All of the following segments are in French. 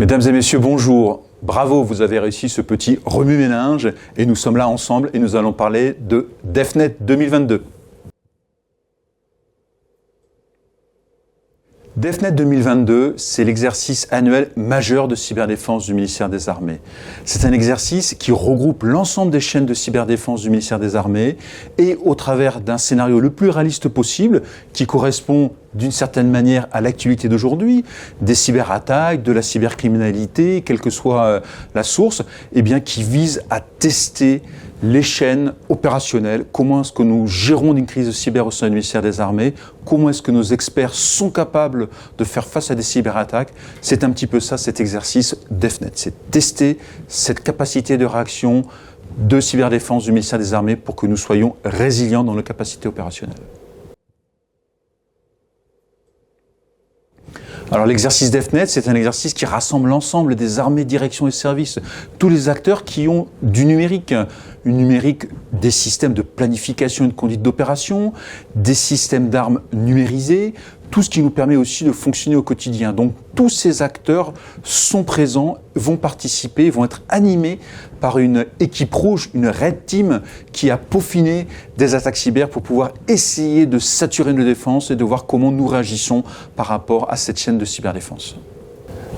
Mesdames et messieurs, bonjour. Bravo, vous avez réussi ce petit remue-ménage et nous sommes là ensemble et nous allons parler de DEFNET 2022. DEFNET 2022, c'est l'exercice annuel majeur de cyberdéfense du ministère des Armées. C'est un exercice qui regroupe l'ensemble des chaînes de cyberdéfense du ministère des Armées et au travers d'un scénario le plus réaliste possible qui correspond d'une certaine manière à l'actualité d'aujourd'hui, des cyberattaques, de la cybercriminalité, quelle que soit la source, eh bien, qui vise à tester les chaînes opérationnelles, comment est-ce que nous gérons une crise de cyber au sein du ministère des Armées, comment est-ce que nos experts sont capables de faire face à des cyberattaques. C'est un petit peu ça, cet exercice DEFNET, c'est tester cette capacité de réaction de cyberdéfense du ministère des Armées pour que nous soyons résilients dans nos capacités opérationnelles. Alors l'exercice DEFNET, c'est un exercice qui rassemble l'ensemble des armées, directions et services, tous les acteurs qui ont du numérique, des systèmes de planification et de conduite d'opération, des systèmes d'armes numérisés, tout ce qui nous permet aussi de fonctionner au quotidien. Donc tous ces acteurs sont présents, vont participer, vont être animés par une équipe rouge, une Red Team qui a peaufiné des attaques cyber pour pouvoir essayer de saturer nos défenses et de voir comment nous réagissons par rapport à cette chaîne de cyberdéfense.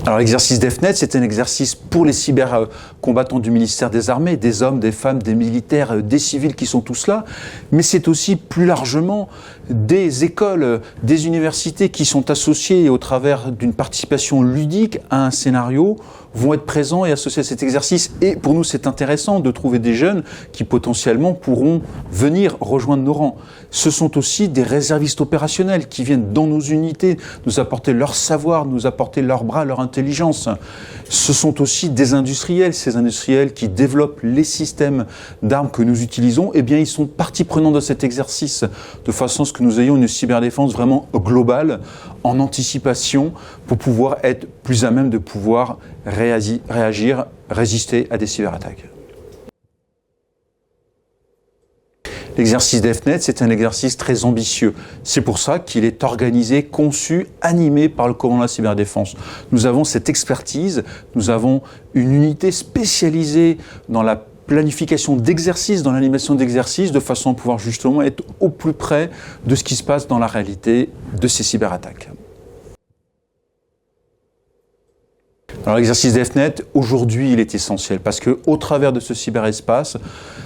Alors l'exercice DEFNET, c'est un exercice pour les cybercombattants du ministère des Armées, des hommes, des femmes, des militaires, des civils qui sont tous là, mais c'est aussi plus largement des écoles, des universités qui sont associées au travers d'une participation ludique à un scénario, vont être présents et associés à cet exercice. Et pour nous, c'est intéressant de trouver des jeunes qui potentiellement pourront venir rejoindre nos rangs. Ce sont aussi des réservistes opérationnels qui viennent dans nos unités nous apporter leur savoir, nous apporter leurs bras, leur intelligence. Ce sont aussi des industriels, ces industriels qui développent les systèmes d'armes que nous utilisons. Eh bien, ils sont partie prenante de cet exercice, de façon à ce que nous ayons une cyberdéfense vraiment globale, en anticipation, pour pouvoir être plus à même de pouvoir réagir, résister à des cyberattaques. L'exercice DEFNET, c'est un exercice très ambitieux. C'est pour ça qu'il est organisé, conçu, animé par le commandement de la cyberdéfense. Nous avons cette expertise, nous avons une unité spécialisée dans la planification d'exercices, dans l'animation d'exercices, de façon à pouvoir justement être au plus près de ce qui se passe dans la réalité de ces cyberattaques. Alors l'exercice DEFNET, aujourd'hui, il est essentiel parce qu'au travers de ce cyberespace,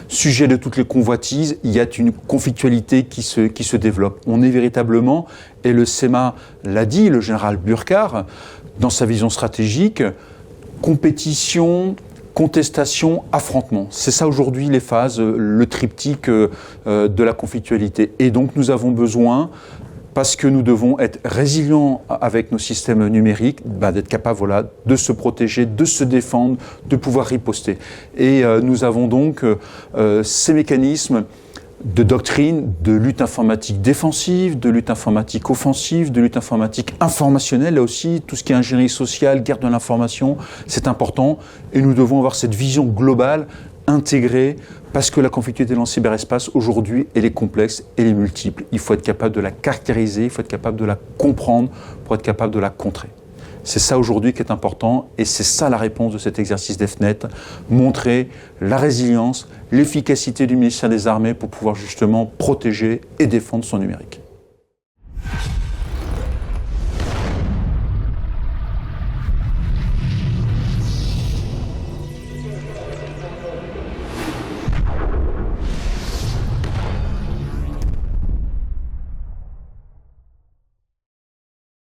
sujet de toutes les convoitises, il y a une conflictualité qui se développe. On est véritablement, et le CEMA l'a dit, le général Burkhardt, dans sa vision stratégique, compétition, contestation, affrontement. C'est ça aujourd'hui les phases, le triptyque de la conflictualité. Et donc nous avons besoin, parce que nous devons être résilients avec nos systèmes numériques, d'être capables de se protéger, de se défendre, de pouvoir riposter. Et nous avons donc ces mécanismes de doctrine, de lutte informatique défensive, de lutte informatique offensive, de lutte informatique informationnelle, là aussi, tout ce qui est ingénierie sociale, guerre de l'information, c'est important. Et nous devons avoir cette vision globale, intégrée, parce que la conflictualité dans le cyberespace, aujourd'hui, elle est complexe, elle est multiple. Il faut être capable de la caractériser, il faut être capable de la comprendre pour être capable de la contrer. C'est ça aujourd'hui qui est important et c'est ça la réponse de cet exercice DEFNET, montrer la résilience, l'efficacité du ministère des Armées pour pouvoir justement protéger et défendre son numérique.